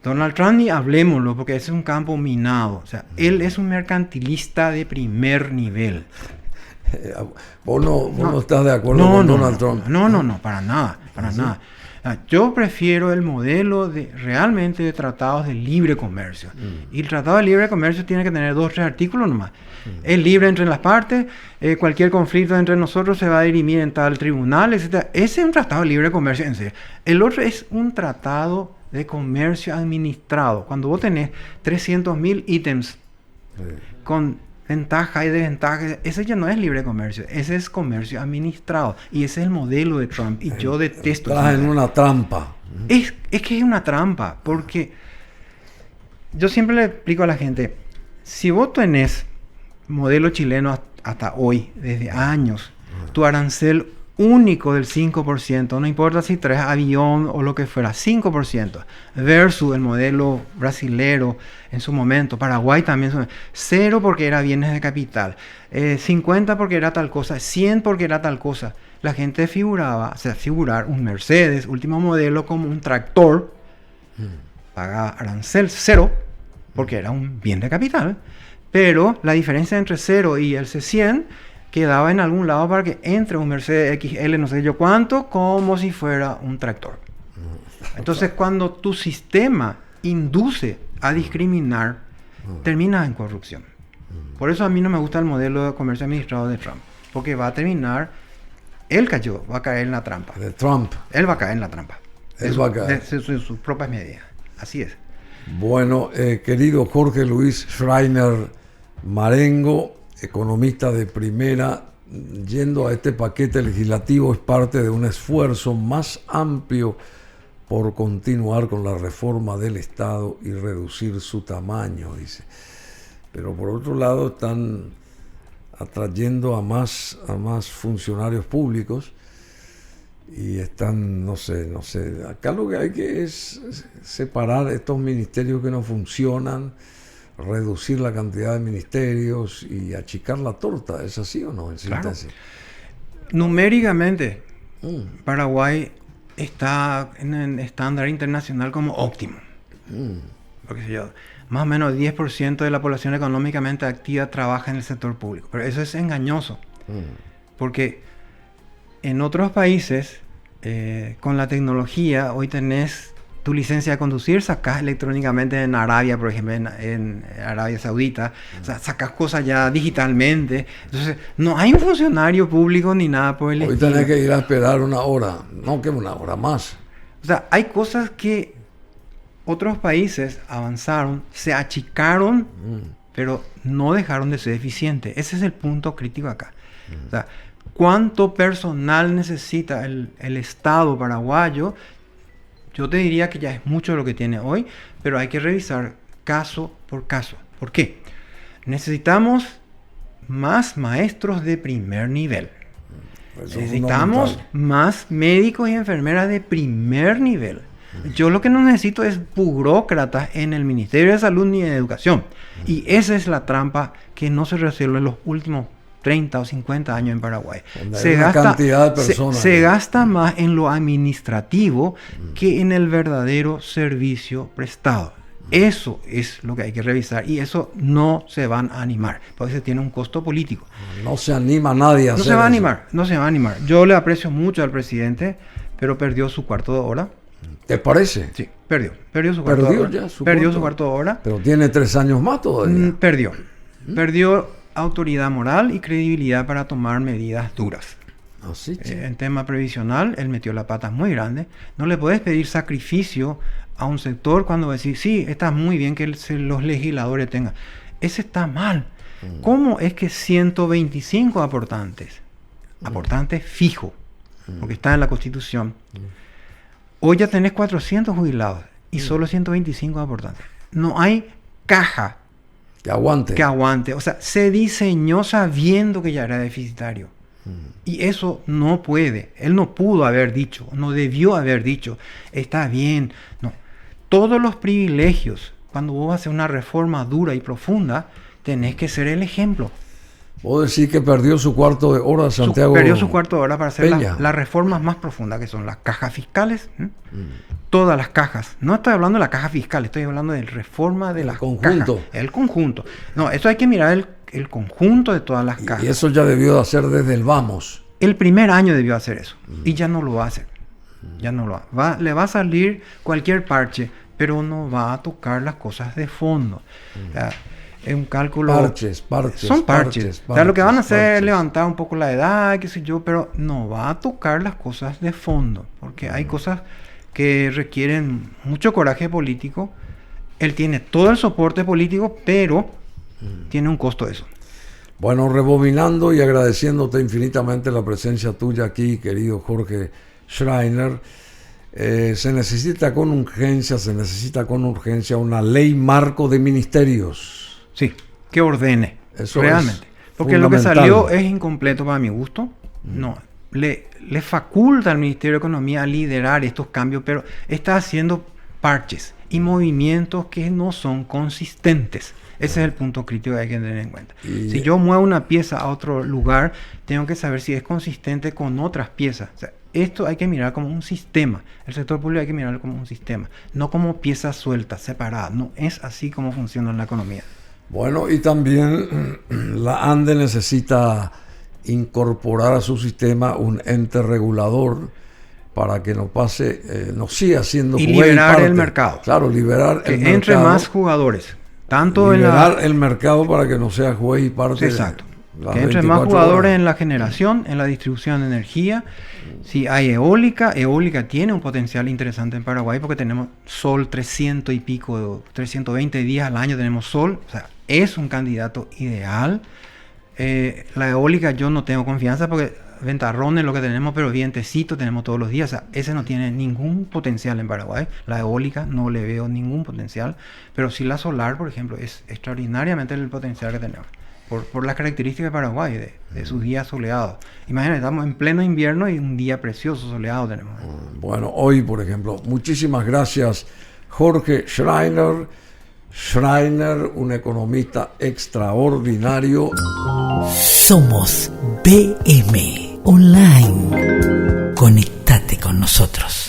Donald Trump, ni hablemoslo, porque ese es un campo minado. O sea, él es un mercantilista de primer nivel. ¿Vos no estás de acuerdo con Donald Trump? No, para nada, nada. Yo prefiero el modelo realmente de tratados de libre comercio. Y el tratado de libre comercio tiene que tener 2 o 3 artículos nomás. Es libre entre las partes, cualquier conflicto entre nosotros se va a dirimir en tal tribunal, etc. Ese es un tratado de libre comercio en serio. El otro es un tratado de comercio administrado. Cuando vos tenés 300.000 ítems con ventaja y desventaja, ese ya no es libre comercio, ese es comercio administrado. Y ese es el modelo de Trump. Y yo detesto. Estás en una trampa. Es que es una trampa, porque yo siempre le explico a la gente, si vos tenés modelo chileno hasta hoy, desde años, tu arancel único del 5%, no importa si traes avión o lo que fuera, 5%, versus el modelo brasilero en su momento, Paraguay también, 0 porque era bienes de capital, 50 porque era tal cosa, 100 porque era tal cosa. La gente figuraba, o sea, figurar un Mercedes, último modelo, como un tractor, pagaba arancel 0, porque era un bien de capital, pero la diferencia entre 0 y el C100 quedaba en algún lado para que entre un Mercedes XL, no sé yo cuánto, como si fuera un tractor. Entonces, cuando tu sistema induce a discriminar, termina en corrupción. Por eso a mí no me gusta el modelo de comercio administrado de Trump, porque va a terminar, va a caer en la trampa. De Trump. Él va a caer en la trampa. Él va a caer. De sus propias medidas. Así es. Bueno, querido Jorge Luis Schreiner Marengo, economista de primera, yendo a este paquete legislativo es parte de un esfuerzo más amplio por continuar con la reforma del Estado y reducir su tamaño, dice. Pero por otro lado están atrayendo a más funcionarios públicos y están, no sé, acá lo que hay que es separar estos ministerios que no funcionan, reducir la cantidad de ministerios y achicar la torta. ¿Es así o no? En síntesis. Claro. Numéricamente, Paraguay está en el estándar internacional como óptimo. Porque sé yo, más o menos 10% de la población económicamente activa trabaja en el sector público. Pero eso es engañoso. Porque en otros países, con la tecnología, hoy tenés tu licencia de conducir, sacás electrónicamente en Arabia, por ejemplo, en Arabia Saudita, o sea, sacás cosas ya digitalmente. Entonces, no hay un funcionario público ni nada por el estilo. Hoy tenés que ir a esperar una hora, no que una hora más. O sea, hay cosas que otros países avanzaron, se achicaron, pero no dejaron de ser eficientes. Ese es el punto crítico acá. O sea, ¿cuánto personal necesita el Estado paraguayo? Yo te diría que ya es mucho lo que tiene hoy, pero hay que revisar caso por caso. ¿Por qué? Necesitamos más maestros de primer nivel. Necesitamos más médicos y enfermeras de primer nivel. Yo lo que no necesito es burócratas en el Ministerio de Salud ni de Educación. Y esa es la trampa que no se resuelve en los últimos 30 o 50 años en Paraguay. Se gasta más en lo administrativo que en el verdadero servicio prestado. Eso es lo que hay que revisar y eso no se van a animar, porque se tiene un costo político. No se anima nadie a hacer eso. No se va a animar. Yo le aprecio mucho al presidente, pero perdió su cuarto de hora. ¿Te parece? Sí, perdió su cuarto de hora. Perdió su cuarto de hora. Pero tiene 3 años más todavía. Perdió autoridad moral y credibilidad para tomar medidas duras. Así En tema previsional, él metió la pata muy grande. No le puedes pedir sacrificio a un sector cuando decís, sí, está muy bien que los legisladores tengan. Ese está mal. ¿Cómo es que 125 aportantes fijo, porque está en la Constitución, hoy ya tenés 400 jubilados y solo 125 aportantes? No hay caja que aguante. O sea, se diseñó sabiendo que ya era deficitario. Y eso no puede. Él no pudo haber dicho, no debió haber dicho, está bien. No. Todos los privilegios, cuando vos haces una reforma dura y profunda, tenés que ser el ejemplo. ¿Vos decís que perdió su cuarto de hora, Santiago? Perdió su cuarto de hora para hacer las reformas más profundas, que son las cajas fiscales. Todas las cajas. No estoy hablando de la caja fiscal, estoy hablando de reforma de las cajas. El conjunto. No, eso hay que mirar el conjunto de todas las cajas. Y eso ya debió de hacer desde el vamos. El primer año debió hacer eso. Y ya no lo va a hacer. Ya no lo va. Le va a salir cualquier parche, pero no va a tocar las cosas de fondo. Es un cálculo. Son parches. O sea, lo que van a hacer es levantar un poco la edad, qué sé yo, pero no va a tocar las cosas de fondo. Porque hay cosas que requieren mucho coraje político. Él tiene todo el soporte político, pero tiene un costo eso. Bueno, rebobinando y agradeciéndote infinitamente la presencia tuya aquí, querido Jorge Schreiner, se necesita con urgencia una ley marco de ministerios. Sí, que ordene. Eso realmente. Porque lo que salió es incompleto para mi gusto. No, le faculta al Ministerio de Economía a liderar estos cambios, pero está haciendo parches y movimientos que no son consistentes. Ese es el punto crítico que hay que tener en cuenta. Si yo muevo una pieza a otro lugar, tengo que saber si es consistente con otras piezas. O sea, esto hay que mirar como un sistema. El sector público hay que mirarlo como un sistema, no como piezas sueltas, separadas. No es así como funciona la economía. Bueno, y también la ANDE necesita incorporar a su sistema un ente regulador para que no pase, no siga siendo y juez liberar y parte. El mercado. Claro, liberar que el mercado. entre más jugadores. Tanto liberar el mercado para que no sea juez y parte. Exacto. Que entre más jugadores en la generación, en la distribución de energía. Si hay eólica tiene un potencial interesante en Paraguay porque tenemos sol 300 y pico, 320 días al año tenemos sol. O sea, es un candidato ideal. La eólica yo no tengo confianza porque ventarrones lo que tenemos, pero vientecito tenemos todos los días. O sea, ese no tiene ningún potencial en Paraguay. La eólica no le veo ningún potencial. Pero sí la solar, por ejemplo, es extraordinariamente el potencial que tenemos. Por las características de Paraguay, de sus días soleados. Imagínate, estamos en pleno invierno y un día precioso soleado tenemos. Bueno, hoy, por ejemplo, muchísimas gracias, Jorge Schreiner. Schreiner, un economista extraordinario. Somos BM Online. Conectate con nosotros.